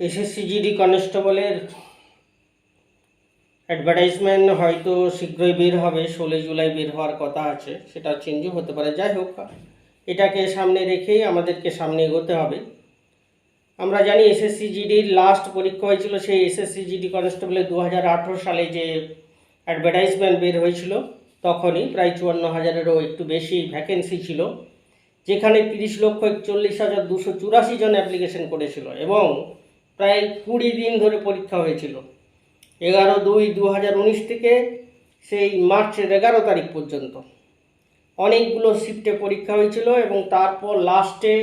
SSC GD কনস্টেবলের advertisement হয়তো শীঘ্রই বের হবে, 16 জুলাই বের হওয়ার কথা আছে, সেটা চেঞ্জও হতে পারে। যাই হোক, এটাকে সামনে রেখেই আমাদেরকে সামনে এগোতে হবে। আমরা জানি এসএসসি জিডির লাস্ট পরীক্ষা হয়েছিল, সেই এসএসসি জিডি কনস্টেবলের 2018 সালে যে অ্যাডভার্টাইজমেন্ট বের হয়েছিল, তখনই প্রায় 54,000-এরও একটু বেশি ভ্যাকেন্সি ছিল, যেখানে 30,41,284 জন অ্যাপ্লিকেশন করেছিল এবং প্রায় 20 দিন ধরে পরীক্ষা হয়েছিল। 11/2/2019 থেকে সেই মার্চের 11 তারিখ পর্যন্ত অনেকগুলো শিফটে পরীক্ষা হয়েছিল এবং তারপর লাস্টে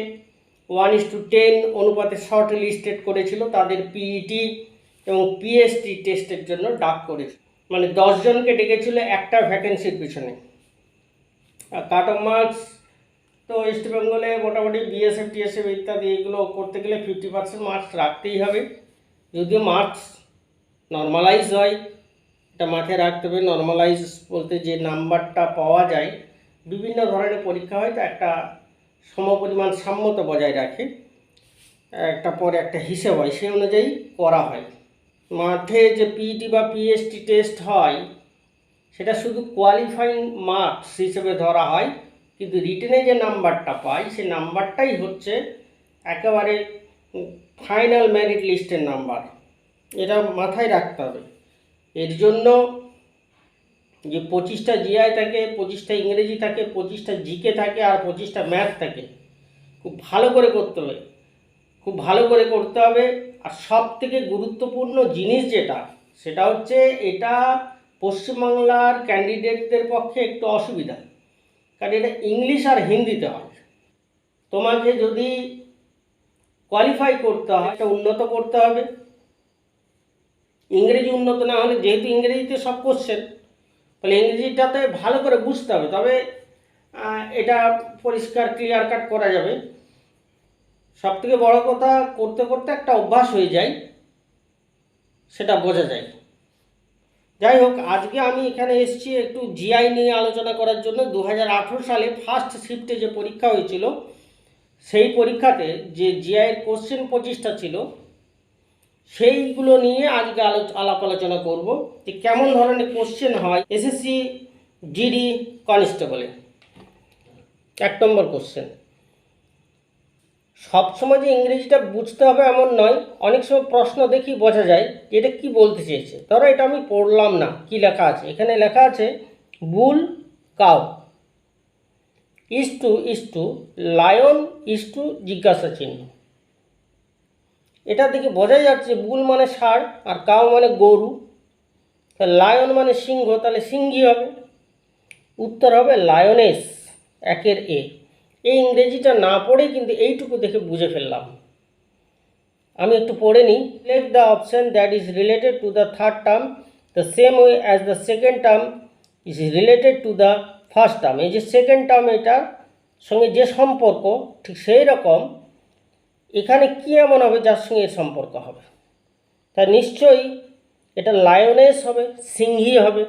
1:10 অনুপাতে শর্ট লিস্টেড করেছিল, তাদের পিইটি এবং পিএসটি টেস্টের জন্য ডাক করেছিল, মানে 10 জনকে ডেকেছিল একটা ভ্যাকেন্সির পিছনে। আর কাট অফ মার্কস তো ওয়েস্ট বেঙ্গলে মোটামুটি বিএসএফ টিএসএফ ইত্যাদি এগুলো করতে গেলে 50% মার্কস রাখতেই হবে। যদিও মার্কস নর্মালাইজ হয়, এটা মাথায় রাখতে হবে। নর্মালাইজ বলতে যে নাম্বারটা পাওয়া যায়, বিভিন্ন ধরনের পরীক্ষা হয় তো একটা সমপরিমাণ সাম্যতা বজায় রাখে, একটা পরে একটা হিসেব হয়, সেই অনুযায়ী করা হয়। মাঠে যে পিইটি বা পিএসটি টেস্ট হয় সেটা শুধু কোয়ালিফাইং মার্কস হিসেবে ধরা হয়, কিন্তু রিটেনে যে নাম্বারটা পাই সে নাম্বারটাই হচ্ছে একেবারে ফাইনাল মেরিট লিস্টের নাম্বার। এটা মাথায় রাখতে হবে। এর জন্য যে 25টা জিআই থাকে, 25টা ইংরেজি থাকে, 25টা জিকে থাকে আর 25টা ম্যাথ থাকে, খুব ভালো করে করতে হবে, খুব ভালো করে করতে হবে। আর সব থেকে গুরুত্বপূর্ণ জিনিস যেটা, সেটা হচ্ছে এটা পশ্চিমবাংলার ক্যান্ডিডেটদের পক্ষে একটু অসুবিধা, কারণ এটা ইংলিশ আর হিন্দিতে হয়। তোমাকে যদি কোয়ালিফাই করতে হয়, এটা উন্নত করতে হবে। ইংরেজি উন্নত না হলে, যেহেতু ইংরেজিতে সব কোশ্চেন, তাহলে ইংরেজিটাতে ভালো করে বুঝতে হবে, তবে এটা পরিষ্কার ক্লিয়ার কাট করা যাবে। সব থেকে বড় কথা, করতে করতে একটা অভ্যাস হয়ে যায়, সেটা বোঝা যায়। যাই হোক, আজকে আমি এখানে এসেছি একটু জিআই নিয়ে আলোচনা করার জন্য। 2018 সালে ফার্স্ট শিফটে যে পরীক্ষা হয়েছিল, সেই পরীক্ষাতে যে জিআইয়ের কোশ্চেন 25টা ছিল, সেইগুলো নিয়ে আজকে আলাপ আলোচনা করব যে কেমন ধরনের কোশ্চেন হয় এসএসসি জিডি কনস্টেবলে। 1 নম্বর কোশ্চেন, সবসময় যে ইংরেজিটা বুঝতে হবে এমন নয়, অনেক সময় প্রশ্ন দেখি বোঝা যায় যে এটা কী বলতে চেয়েছে। ধরো এটা আমি পড়লাম না, কি লেখা আছে, এখানে লেখা আছে bull cow is to lion is to জিজ্ঞাসা চিহ্ন। এটা দেখে বোঝাই যাচ্ছে বুল মানে ষাঁড় আর কাউ মানে গরু, তাহলে লায়ন মানে সিংহ, তাহলে সিংহী হবে। উত্তর হবে লায়নেস, 1-এর এ। এই ইংরেজিটা না পড়েই কিন্তু এইটুকু দেখে বুঝে ফেললাম। আমি একটু পড়ে নিই। Select the option that is related to the third term the same way as the second term is related to the first term. এই যে সেকেন্ড টার্ম, এটার সঙ্গে যে সম্পর্ক, ঠিক সেই রকম এখানে কী এমন হবে যার সঙ্গে এর সম্পর্ক হবে। তা নিশ্চয়ই এটা লায়নেস হবে, সিংহী হবে।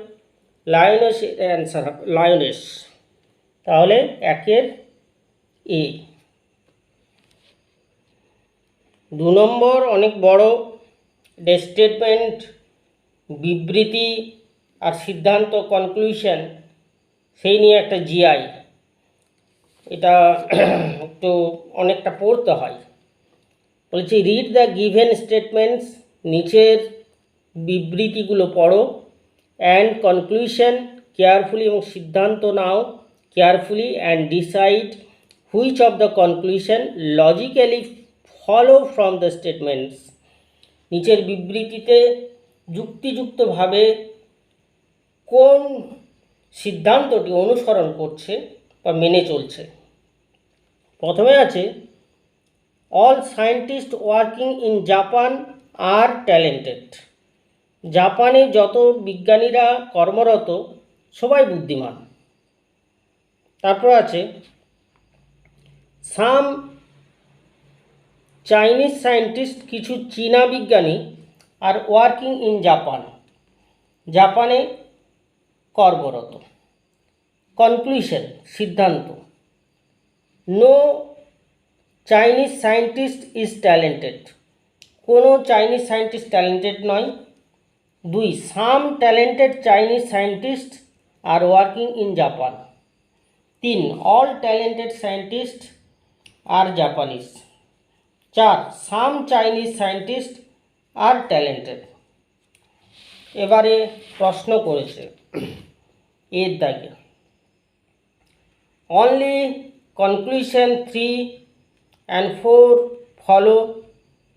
লায়নেস অ্যান্সার হবে, লায়নেস। তাহলে 1-এর এ। 2 নম্বর, অনেক বড় স্টেটমেন্ট, বিবৃতি আর সিদ্ধান্ত, কনক্লুশন, সেই নিয়ে একটা জিআই। এটা একটু অনেকটা পড়তে হয়। বলছি রিড দ্য গিভেন স্টেটমেন্টস, নিচের বিবৃতিগুলো পড়ো, অ্যান্ড কনক্লুশন কেয়ারফুলি, এবং সিদ্ধান্ত নাও carefully, and decide which of the conclusion logically follow from the statements. নিচের বিবৃতিতে যুক্তিযুক্তভাবে কোন সিদ্ধান্তটি অনুসরণ করছে বা মেনে চলছে। প্রথমে আছে all scientist working in Japan are talented. জাপানে যত বিজ্ঞানীরা কর্মরত সবাই বুদ্ধিমান। তারপর আছে সাম চাইনিজ সায়েন্টিস্ট, কিছু চীনা বিজ্ঞানী আর ওয়ার্কিং ইন জাপান, জাপানে কর্মরত। কনক্লুশন, সিদ্ধান্ত, no Chinese scientist is talented, কোনো চাইনিজ সায়েন্টিস্ট ট্যালেন্টেড নয়। 2, some talented Chinese scientist are working in Japan. 3, all talented scientist are Japanese. 4, some Chinese scientist are talented. এবারে প্রশ্ন করেছে এর দাগে, only conclusion 3 and 4 follow,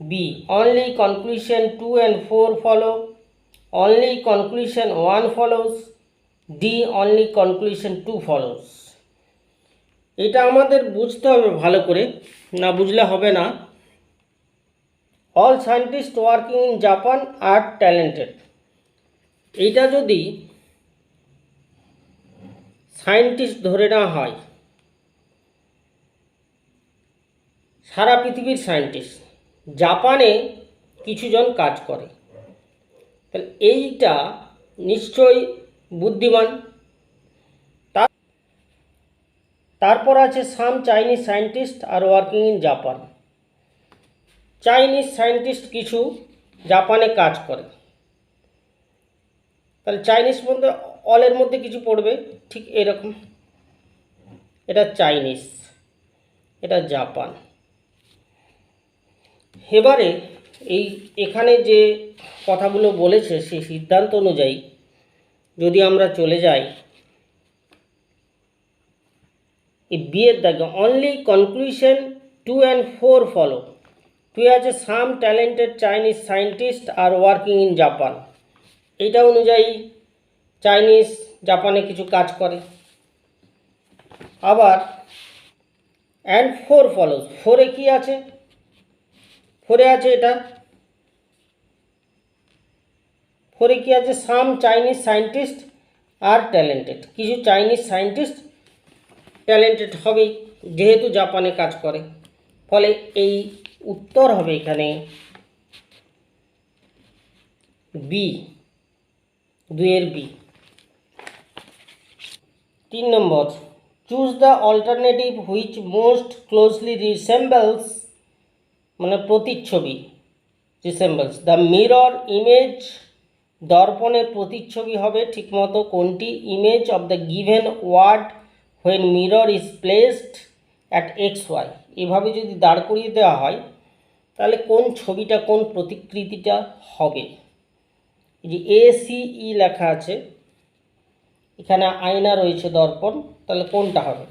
B, only conclusion 2 and 4 follow, only conclusion 1 follows, D, only conclusion 2 follows। এটা আমাদের বুঝতে হবে ভালো করে, না বুঝলে হবে না। All scientist working in Japan are talented, এইটা যদি সায়েন্টিস্ট ধরে নেওয়া হয়, সারা পৃথিবীর সায়েন্টিস্ট, জাপানে কিছুজন কাজ করে, তাহলে এইটা নিশ্চয়ই বুদ্ধিমান। তারপর আছে some Chinese scientist are working in Japan, Chinese scientist কিছু জাপানে কাজ করে, তাহলে চাইনিজ মধ্যে অলের মধ্যে কিছু পড়বে, ঠিক এরকম, এটা চাইনিজ, এটা জাপান। এবারে এখানে যে কথাগুলো বলেছে সেই সিদ্ধান্ত অনুযায়ী যদি আমরা চলে যাই, এই বিয়ের দাগে অনলি কনক্লুশন 2 and 4 ফলো। 2 আছে some talented Chinese scientist are working in Japan, এইটা অনুযায়ী চাইনিজ জাপানে কিছু কাজ করে। আবার অ্যান্ড 4 ফলোস, 4-এ কী আছে, 4-এ আছে এটা, 4-এ কী আছে, some Chinese scientist are talented, কিছু চাইনিজ সায়েন্টিস্ট ট্যালেন্টেড হবেই যেহেতু জাপানে কাজ করে। ফলে এই উত্তর হবে এখানে বি, 2-এর বি। 3 নম্বর, choose the alternative which most closely resembles, মানে প্রতিচ্ছবি, রিসেম্বলস দ্য মিরর ইমেজ, দর্পণের প্রতিচ্ছবি হবে ঠিকমতো কোনটি, image of the given word when mirror is placed at XY। এভাবে যদি দাঁড় করিয়ে দেওয়া হয় তাহলে কোন ছবিটা, কোন প্রতিকৃতিটা হবে। এই যে ACE লেখা আছে, এখানে আয়না রয়েছে, দর্পণ, তাহলে কোনটা হবে?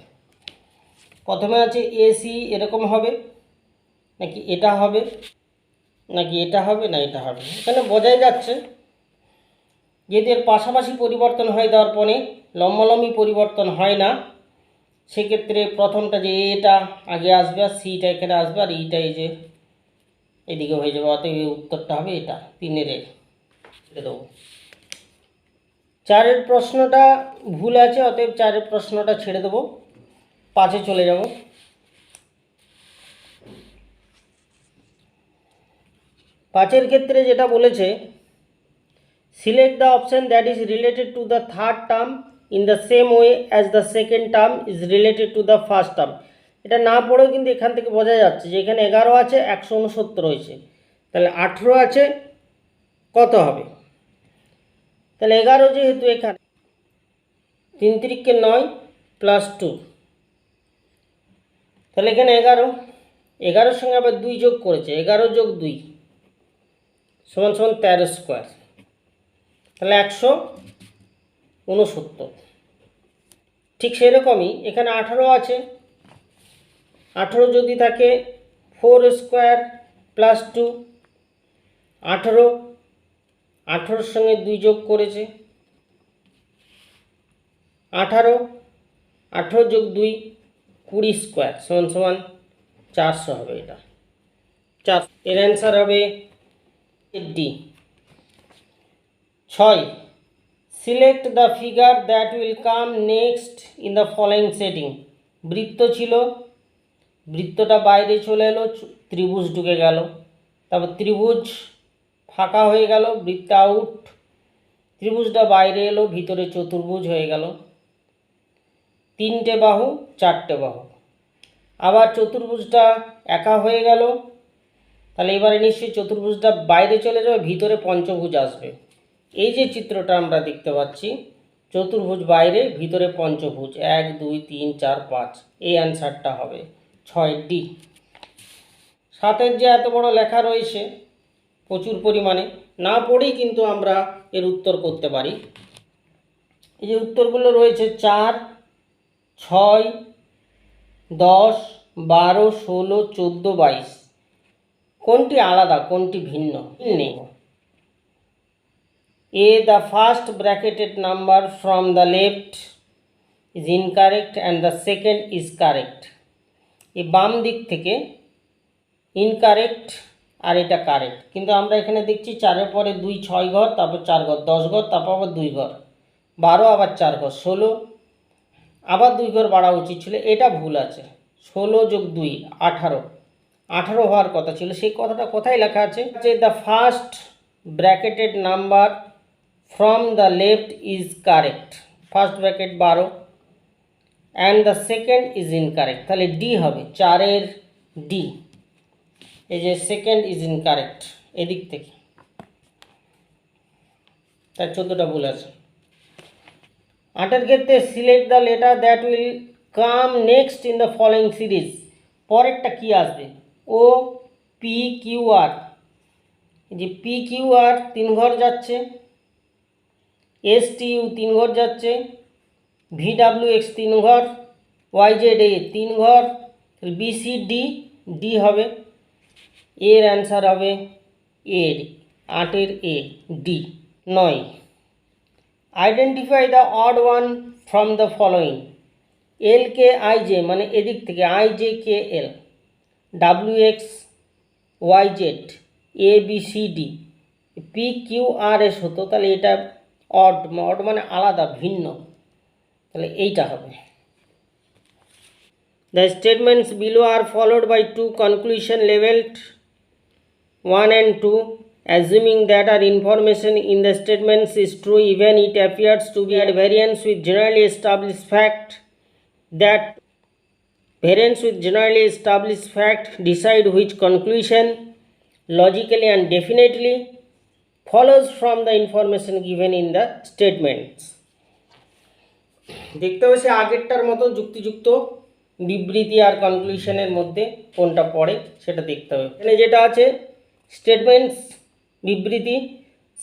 প্রথমে আছে ACE, এরকম হবে নাকি এটা হবে, নাকি এটা হবে, না এটা হবে। এখানে বোঝাই যাচ্ছে যেহেতু এর পাশাপাশি পরিবর্তন হয় দর্পণে, লম্বালম্বি পরিবর্তন হয় না, সেক্ষেত্রে প্রথমটা যে এটা আগে আসবে আর সিটা এখানে আসবে আর এইটা এই যে এদিকে হয়ে যাবে, অতএব এই উত্তরটা হবে এটা, 3-এর ছেড়ে দেবো। 4-এর প্রশ্নটা ভুল আছে, অতএব 4-এর প্রশ্নটা ছেড়ে দেবো, 5-এ চলে যাব। 5-এর ক্ষেত্রে যেটা বলেছে, select the option that is related to the third term in the same way as the second term is related to the first term. এটা না পড়েও কিন্তু এখান থেকে বোঝা যাচ্ছে যে এখানে 11 আছে, 169 হয়েছে, তাহলে 18 আছে, কত হবে? তাহলে 11 যেহেতু এখানে 3 3 9 প্লাস 2, তাহলে এখানে 11, 11-এর সঙ্গে আবার 2 যোগ করেছে, 11 যোগ 2 সমান সমান 13 স্কোয়ার, তাহলে 169। ঠিক সেরকমই এখানে 18 আছে, 18 যদি থাকে 4 স্কোয়ার প্লাস 2, 18, 18-এর সঙ্গে 2 যোগ করেছে, 18, 18 যোগ 2 20 স্কোয়ার সমান সমান 400 হবে, এটা 4। এর অ্যান্সার হবে D. 6, select the figure that will come next in the following setting. বৃত্ত ছিল, বৃত্তটা বাইরে চলে এলো, ত্রিভুজ ঢুকে গেল, তারপর ত্রিভুজ ফাঁকা হয়ে গেল, বৃত্ত আউট, ত্রিভুজটা বাইরে এলো, ভিতরে চতুর্ভুজ হয়ে গেল, 3টে বাহু 4টে বাহু, আবার চতুর্ভুজটা একা হয়ে গেল, তাহলে এবারে নিশ্চয়ই চতুর্ভুজটা বাইরে চলে যাবে, ভিতরে পঞ্চভুজ আসবে। এই যে চিত্রটা আমরা দেখতে পাচ্ছি, চতুর্ভুজ বাইরে, ভিতরে পঞ্চভুজ, 1 2 3 4 5, এই অ্যান্সারটা হবে 6D। 7-এর যে এত বড় লেখা রয়েছে প্রচুর পরিমাণে, না পড়েই কিন্তু আমরা এর উত্তর করতে পারি। এই যে উত্তরগুলো রয়েছে 4 6 10 12 16 14 22, কোনটি আলাদা, কোনটি ভিন্ন নেই। A, the first bracketed number from the left is incorrect and the second is correct. এই বাম দিক থেকে ইনকারেক্ট আর এটা কারেক্ট, কিন্তু আমরা এখানে দেখছি 4-এর পরে 2 6 ঘর, তারপর 4 ঘর 10 ঘর, তারপর আবার 2 ঘর 12, আবার 4 ঘর 16, আবার 2 ঘর বাড়া উচিত ছিল, এটা ভুল আছে। 16 যোগ 2 18 হওয়ার কথা ছিল। সেই কথাটা কোথায় লেখা আছে যে the first bracketed number from the left is correct, first bracket 12 and the second is incorrect, তাহলে ডি হবে 4-এর ডি। এই যে সেকেন্ড ইজ ইনকারেক্ট এদিক থেকে, তার 14টা ভুল আছে। 8-এর ক্ষেত্রে select the letter that will come next in the following series, পরেরটা কি আসবে? ও পি কিউ আর, যে পি কিউ আর 3 ঘর যাচ্ছে, এস টি ইউ 3 ঘর যাচ্ছে, ভি ডাব্লিউ এক্স 3 ঘর, ওয়াই জেড এ 3 ঘর, বি সি ডি, ডি হবে। এর অ্যান্সার হবে এর 8-এর এ D. 9, identify the odd one from the following. L K I J মানে এদিক থেকে, I J K L, W X Y Z, A B C D, P Q R S হতো, তাহলে এটা অড, অড মানে আলাদা, ভিন্ন, তাহলে এইটা হবে। The statements below are followed by two conclusion labeled 1 and 2. Assuming that our information in the statements is true, even it appears to be at variance with generally established fact, that variance with generally established fact decide which conclusion logically and definitely follows from the information given in the statements. দেখতে হবে সে আগেরটার মতো যুক্তিযুক্ত বিবৃতি আর কনক্লুশনের মধ্যে কোনটা পড়ে সেটা দেখতে হবে। এখানে যেটা আছে স্টেটমেন্টস বিবৃতি,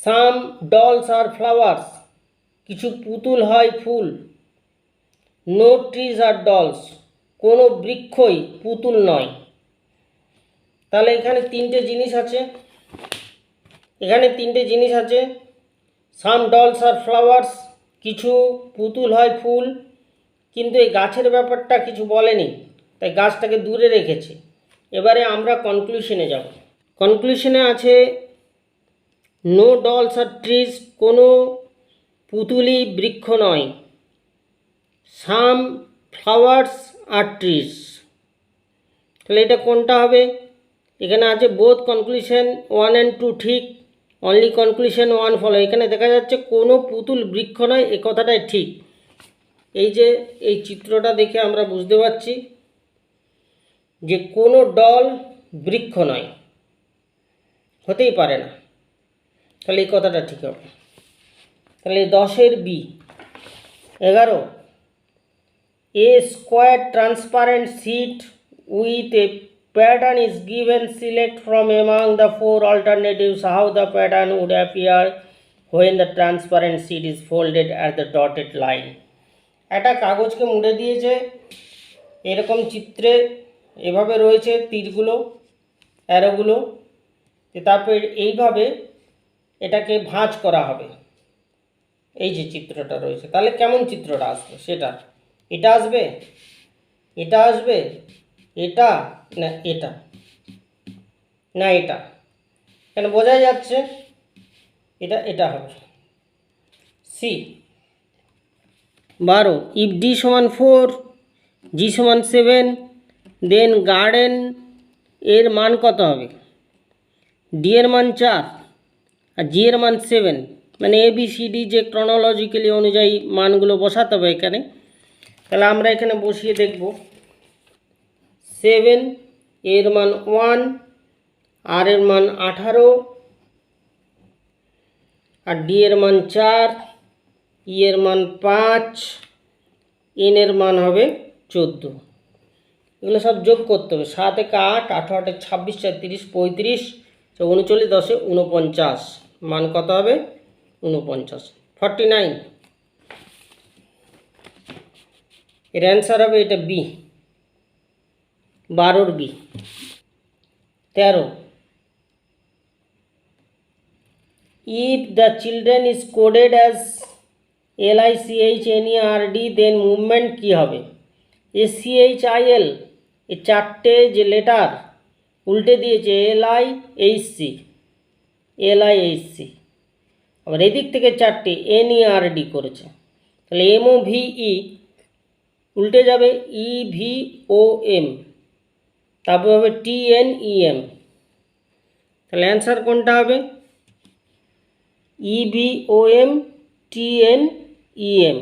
সাম ডলস আর ফ্লাওয়ার্স, কিছু পুতুল হয় ফুল, নো ট্রিজ আর ডলস, কোনো বৃক্ষই পুতুল নয়। তাহলে এখানে 3টে জিনিস আছে, সাম ডলস আর ফ্লাওয়ার্স, কিছু পুতুল হয় ফুল, কিন্তু এই গাছের ব্যাপারটা কিছু বলেনি, তাই গাছটাকে দূরে রেখেছে। এবারে আমরা কনক্লুশনে যাব। কনক্লুশনে আছে নো ডলস আর ট্রিজ, কোনো পুতুলই বৃক্ষ নয়, সাম ফ্লাওয়ার্স আর ট্রিজ, তাহলে এটা কোনটা হবে? এখানে আছে বোথ কনক্লুশন 1 and 2 ঠিক, অনলি কনক্লুশন 1 ফলো। এখানে দেখা যাচ্ছে কোনো পুতুল বৃক্ষ নয়, এ কথাটাই ঠিক। এই যে এই চিত্রটা দেখে আমরা বুঝতে পারছি যে কোনো ডল বৃক্ষ নয়, হতেই পারে না, তাহলে এই কথাটা ঠিক হবে। তাহলে 10-এর B. 11, a square transparent sheet with a pattern is given, select from among the 4 alternatives how the pattern would appear when the transparent sheet is folded at the dotted line. একটা কাগজকে মুড়ে দিয়েছে এরকম চিত্রে, এভাবে রয়েছে তীরগুলো, অ্যারোগুলো, তারপর এইভাবে এটাকে ভাঁজ করা হবে। এই যে চিত্রটা রয়েছে, তাহলে কেমন চিত্রটা আসবে সেটা, এটা আসবে, এটা আসবে, এটা না এটা, না এটা, কেন বোঝা যাচ্ছে এটা, এটা হবে সি। 12, ইফ ডি সমান 4, জি সমান 7, দেন গার্ডেন এর মান কত হবে? ডি এর মান 4 আর জি এর মান 7, মানে এ বি সি ডি যে ক্রনোলজিক্যালি অনুযায়ী মানগুলো বসাতে হবে এখানে। তাহলে আমরা এখানে বসিয়ে দেখব 7 এর মান 1 আর এর মান 18, আর ডি এর মান 4, ই এর মান 5, এন এর মান হবে 14। এগুলো সব যোগ করতে হবে। 7 একে 8, 8 8 26, 4 30, 35, 39, 10 49, মান কত হবে? 49, 49। এর অ্যান্সার হবে এটা B, 12 B. 13, if the children is coded as LICHNERD then movement কি হবে? SCHIL, এই চারটে যে লেটার উল্টে দিয়েছে LIHC, আবার এদিক থেকে চারটে NERD করেছে, তাহলে MOVE উল্টে যাবে EVOM, তারপর হবে TNEM। তাহলে অ্যান্সার কোনটা হবে? EVOM TNEM।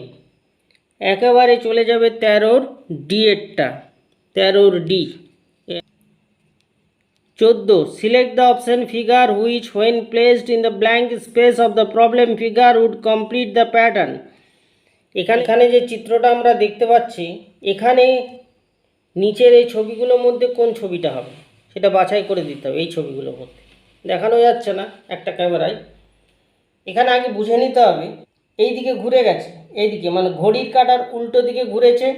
একেবারে চলে যাবে 13 ডি এরটা, 13 D. 14, select the option figure which when placed in the blank space of the problem figure would complete the pattern. এখানে যে চিত্রটা আমরা দেখতে পাচ্ছি, এখানে নিচের এই ছবিগুলোর মধ্যে কোন ছবিটা হবে সেটা বাছাই করে দিতে হবে। এই ছবিগুলোর মধ্যে দেখানো যাচ্ছে না একটা ক্যামেরায়, এখানে আগে বুঝে নিতে হবে। এই দিকে ঘুরে গেছে, এইদিকে মানে ঘড়ির কাঁটার উল্টো দিকে ঘুরেছে,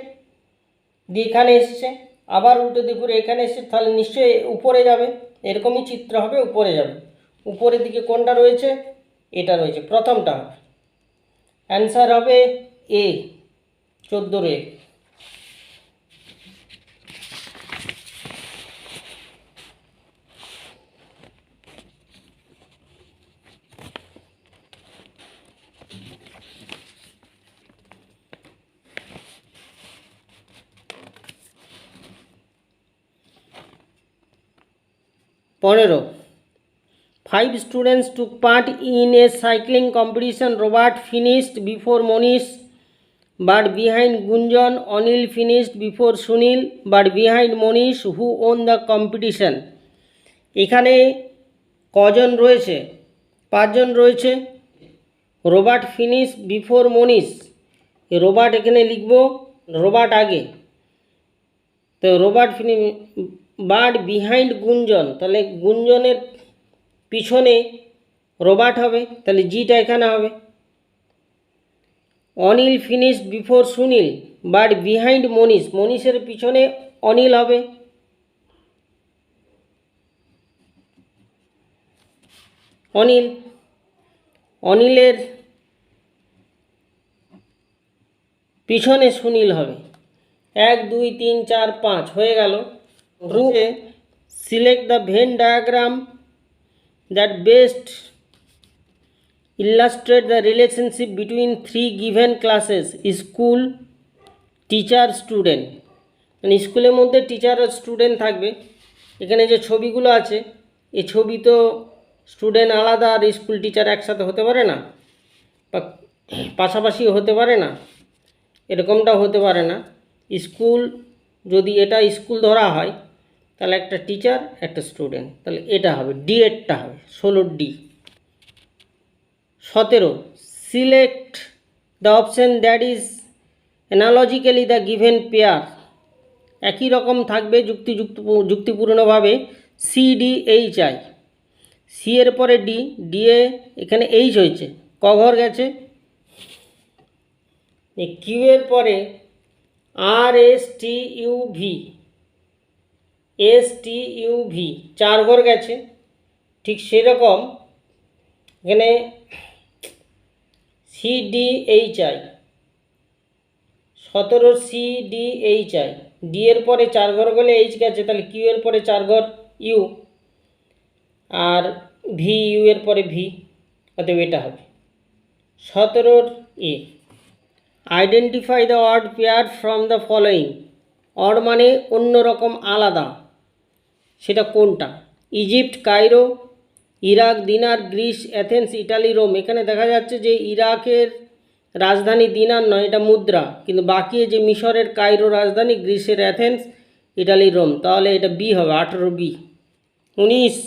দিয়ে এখানে এসছে, আবার উল্টো দিকে ঘুরে এখানে এসছে, তাহলে নিশ্চয়ই উপরে যাবে। এরকমই চিত্র হবে, উপরে যাবে। উপরের দিকে কোনটা রয়েছে? এটা রয়েছে, প্রথমটা হবে। অ্যান্সার হবে এ, 14 এ। পনেরো, 5 students took part in a cycling competition. Robert finished before Monish but behind Gunjan. Anil finished before Sunil but behind Monish. Who won the competition? এখানে কজন রয়েছে? 5 জন রয়েছে। রবার্ট ফিনিশ বিফোর মনীষ, রবার্ট এখানে লিখব, রবার্ট আগে, তো রবার্ট বাট বিহাইন্ড গুঞ্জন, তাহলে গুঞ্জনের পিছনে রবার্ট হবে, তাহলে জিটা এখানে হবে। Anil finish before Sunil but behind Manish, মনীষের পিছনে অনিল হবে। অনিলের পিছনে সুনীল হবে। 1 2 3 4 5 হয়ে গেল। Select the Venn diagram that best illustrate the relationship between 3 given classes, school, teacher, student. মানে স্কুলের মধ্যে টিচার আর স্টুডেন্ট থাকবে। এখানে যে ছবিগুলো আছে, এই ছবি তো স্টুডেন্ট আলাদা আর স্কুল টিচার একসাথে হতে পারে না, বা পাশাপাশি হতে পারে না, এরকমটাও হতে পারে না। স্কুল, যদি এটা স্কুল ধরা হয় তাহলে একটা টিচার একটা স্টুডেন্ট, তাহলে এটা হবে ডি এরটা হবে, 16 D. 17, select the option that is analogically the given pair. একই রকম থাকবে যুক্তিপূর্ণভাবে। C D H I, C এর পরে ডি, ডি এ এখানে এইচ হয়েছে, ক ঘর গেছে। কিউ এর পরে আর S T U V, S T U V 4 ঘর গেছে। ঠিক সেরকম এখানে C D H I, 17 C D H I, D এর পরে 4 ঘর গেলে এইচ গেছে, তাহলে কিউ এর পরে 4 ঘর ইউ, আর ভি ইউ এর পরে ভি, অতএব এটা হবে 17 এ। Identify the odd pair from the following. Odd মানে অন্যরকম, আলাদা, সেটা কোনটা? Egypt, Cairo, Iraq, dinar, Greece, Athens, Italy, Rome. এখানে দেখা যাচ্ছে যে ইরাকের রাজধানী দিনার নয়, এটা মুদ্রা, কিন্তু বাকি যে মিশরের কায়রো রাজধানী, গ্রিসের অ্যাথেন্স, ইটালির রোম, তাহলে এটা বি হবে, 18 B. 19,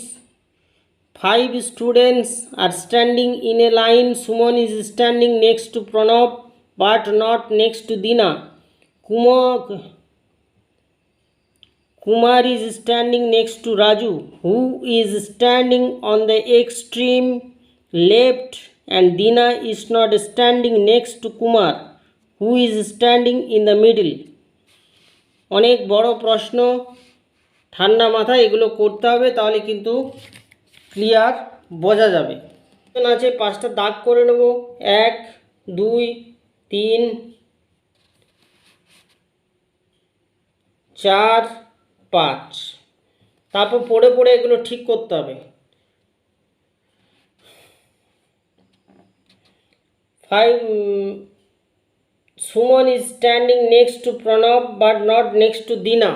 5 students are standing in a line. Suman is standing next to Pranav but not next to Dina. Kumar is standing next to Raju, who is standing on the extreme left, and Dina is not standing next to Kumar, who is standing in the middle. অনেক বড় প্রশ্ন, ঠান্ডা মাথায় এগুলো করতে হবে, তাহলে কিন্তু ক্লিয়ার বোঝা যাবে। আছে 5টা দাগ করে নেব, 1 2 3 4 5। তারপর পড়ে পড়ে এগুলো ঠিক করতে হবে। 5 Suman is standing next to Pranav but not next to Dina.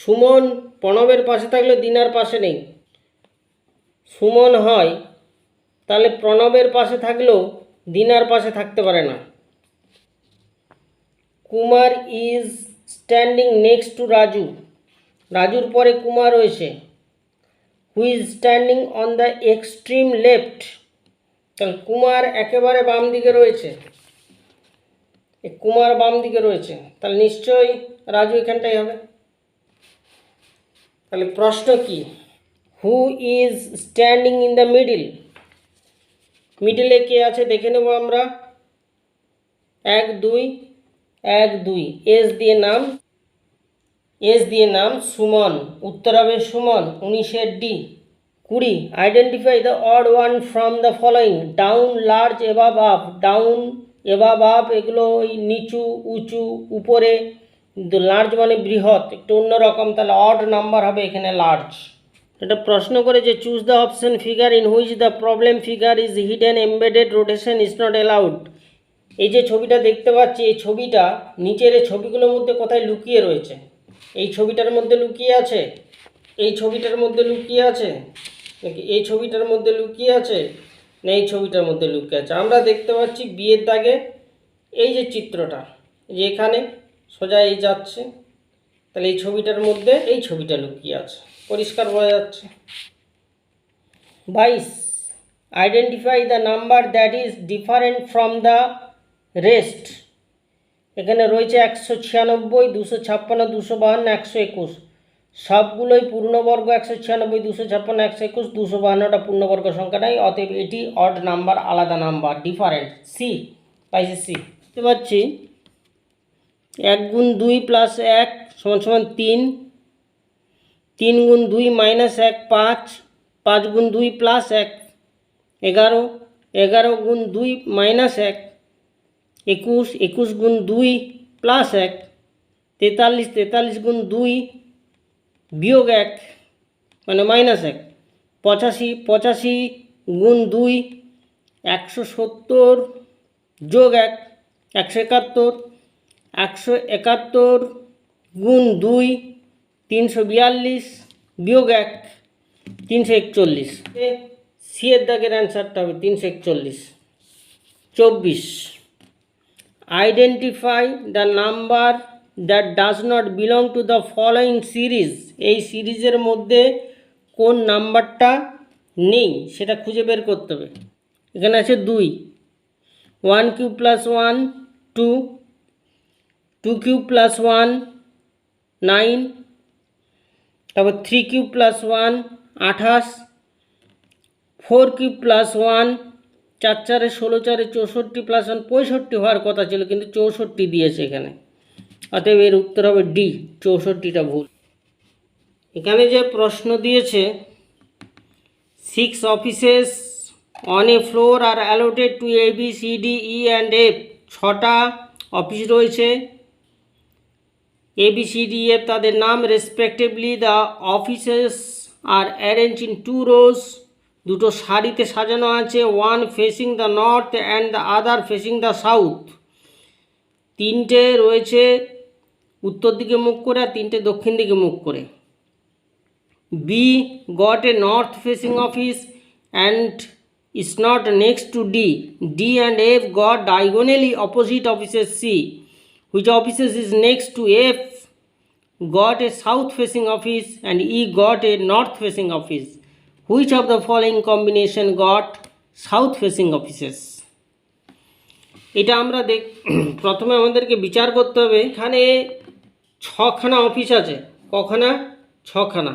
Suman প্রণবের পাশে থাকলে দিনার পাশে নেই। সুমন হয় তাহলে প্রণবের পাশে থাকলেও দিনার পাশে থাকতে পারে না। Kumar is standing next to Raju, রাজুর পরে কুমার রয়েছে। Who is standing on the extreme left, তাহলে কুমার একেবারে বাম দিকে রয়েছে, কুমার বাম দিকে রয়েছে, তাহলে নিশ্চয়ই রাজু এখানটাই হবে। তাহলে প্রশ্ন কি? হু is standing in the middle, মিডিলে কে আছে দেখে নেব আমরা। 1 2 1 2, এস দিয়ে নাম সুমন, উত্তর হবে Suman. 19 D. 20 identify the odd one from the following. Down, large, এবাব, up. Down, এবাব, up এগুলো ওই নিচু, উঁচু, উপরে। লার্জ মানে বৃহৎ, একটু অন্যরকম, তাহলে অড নাম্বার হবে এখানে লার্জ। এটা প্রশ্ন করে যে choose the option figure in which the problem figure is hidden embedded rotation is not allowed. এই যে ছবিটা দেখতে পাচ্ছি, এই ছবিটা নিচের এই ছবিগুলোর মধ্যে কোথায় লুকিয়ে রয়েছে? এই ছবিটার মধ্যে লুকিয়ে আছে, এই ছবিটার মধ্যে লুকিয়ে আছে, নাকি এই ছবিটার মধ্যে লুকিয়ে আছে, না এই ছবিটার মধ্যে লুকিয়ে আছে? আমরা দেখতে পাচ্ছি বিয়ের দাগে এই যে চিত্রটা, যে এখানে সোজা এই যাচ্ছে, তাহলে এই ছবিটার মধ্যে এই ছবিটা লুকিয়ে আছে, পরিষ্কার বোঝা যাচ্ছে। 22 identify the number that is different from the rest. এখানে রয়েছে 196, 256, 252, 121, সবগুলোই পূর্ণবর্গ। 196, 256, 121, 252টা পূর্ণবর্গ সংখ্যা নাই, অতএব এটি অড নাম্বার, আলাদা নাম্বার, ডিফারেন্ট। সি পাইছে, সি। দেখতে পাচ্ছি 1 গুণ 2 প্লাস 1 সমান সমান 3, 3 গুণ 2 মাইনাস 1 5, 5 গুণ 2 প্লাস 1 11, 11 গুণ 2 মাইনাস 1 21, 21 গুণ 2 প্লাস 1 43, 43 গুণ 2 বিয়োগ 1 মানে মাইনাস 1 85, 85 গুণ 2 170 যোগ 1 171, 171 গুণ 2 342 বিয়োগ 1 341। সি এর দাগের অ্যান্সারটা হবে 341। 24 identify the number that does not belong to the following series. এই সিরিজের মধ্যে কোন নাম্বারটা নেই সেটা খুঁজে বের করতে হবে। এখানে আছে 2, 1 কিউব প্লাস 1 2, 2 কিউব প্লাস 1 9, তারপর 3 cube plus 1 28, 4 cube plus 1 4 4 16 4 64 plus 1 65 হওয়ার কথা ছিল, কিন্তু 64 দিয়েছে এখানে, অতএব এর উত্তর হবে ডি, 64টা ভুল। এখানে যে প্রশ্ন দিয়েছে 6 offices on a floor are allotted to A B C D E and F. 6টা অফিস রয়েছে, A B C D F তাদের নাম respectively. The offices are arrange in 2 rows, দুটো সারিতে সাজানো আছে। 1 facing the north and the other facing the south. 3টে রয়েছে উত্তর দিকে মুখ করে আর 3টে দক্ষিণ দিকে মুখ করে। B got a north facing office and is not next to D. D and F got diagonally opposite offices C. Which offices is next to F? got a south facing office and E got a north facing office. Which of the following combination got south facing offices? এটা আমরা প্রথমে আমাদেরকে বিচার করতে হবে। এখানে ছখানা office আছে, কখানা? ছখানা,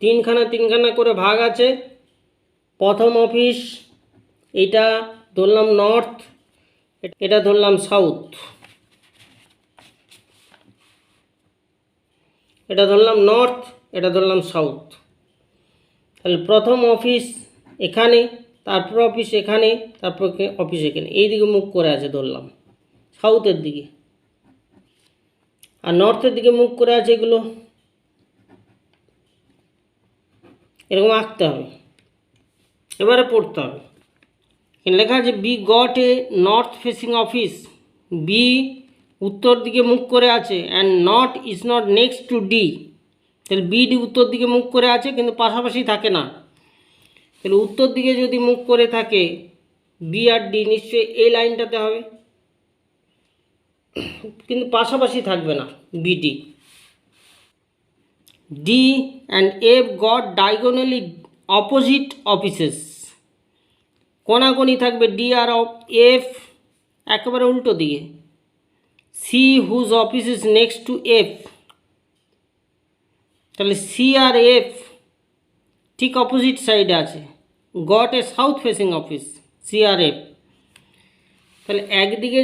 তিনখানা করে ভাগ আছে। প্রথম অফিস এটা ধরলাম নর্থ, এটা ধরলাম সাউথ, এটা ধরলাম নর্থ, এটা ধরলাম সাউথ। তাহলে প্রথম অফিস এখানে, তারপর অফিস এখানে, তারপর অফিস এখানে, এই দিকে মুখ করে আছে ধরলাম, সাউথের দিকে। আর নর্থের দিকে মুখ করে আছে এগুলো, এরকম আঁকতে হবে। এবারে পড়তে হবে, লেখা আছে B got a north facing office. B উত্তর দিকে মুখ করে আছে and not is not next to D. তাহলে বি ডি উত্তর দিকে মুখ করে আছে কিন্তু পাশাপাশি থাকে না। তাহলে উত্তর দিকে যদি মুখ করে থাকে বি আর ডি, নিশ্চয়ই এই লাইনটাতে হবে, কিন্তু পাশাপাশি থাকবে না B D. D and F got diagonally opposite offices. কোনাকোনি থাকবে ডি আর এফ একেবারে উল্টো দিকে। C whose office is next to F, তাহলে সি আর এফ ঠিক অপোজিট সাইডে আছে। Got a south facing office, C আর এফ। তাহলে একদিকে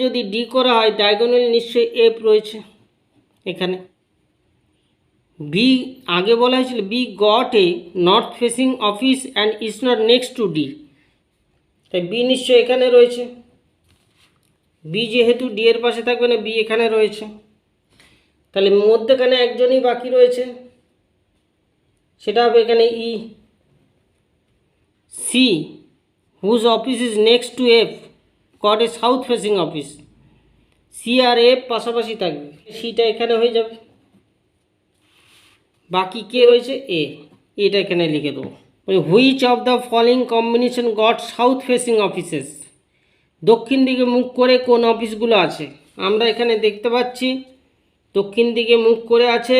যদি ডি করা হয় ডায়াগোনালি নিশ্চয়ই এফ রয়েছে এখানে। বি আগে বলা হয়েছিল B got a north facing office and is not next to D, তাই বি নিশ্চয়ই এখানে রয়েছে। বি যেহেতু ডি এর পাশে থাকবে না, বি এখানে রয়েছে। তাহলে মধ্যখানে একজনই বাকি রয়েছে, সেটা হবে এখানে E. C whose office is next to F got a south facing office. C আর এফ পাশাপাশি থাকবে, সিটা এখানে হয়ে যাবে। বাকি কে রয়েছে? এ, এটা এখানে লিখে দেবো। Which of the following combination goat south facing offices. দক্ষিণ দিকে মুখ করে কোন অফিসগুলো আছে? আমরা এখানে দেখতে পাচ্ছি দক্ষিণ দিকে মুখ করে আছে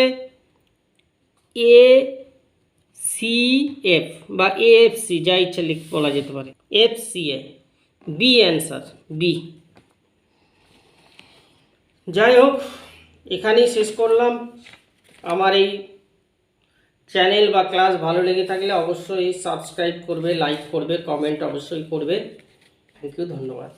এ সি এফ বা এএফসি, যা ইচ্ছা বলা যেতে পারে, F C A. B answer, B. যাই হোক, এখানেই শেষ করলাম। আমার এই চ্যানেল বা ক্লাস ভালো লেগে থাকলে অবশ্যই সাবস্ক্রাইব করবে, লাইক করবে, কমেন্ট অবশ্যই করবে। থ্যাংক ইউ, ধন্যবাদ।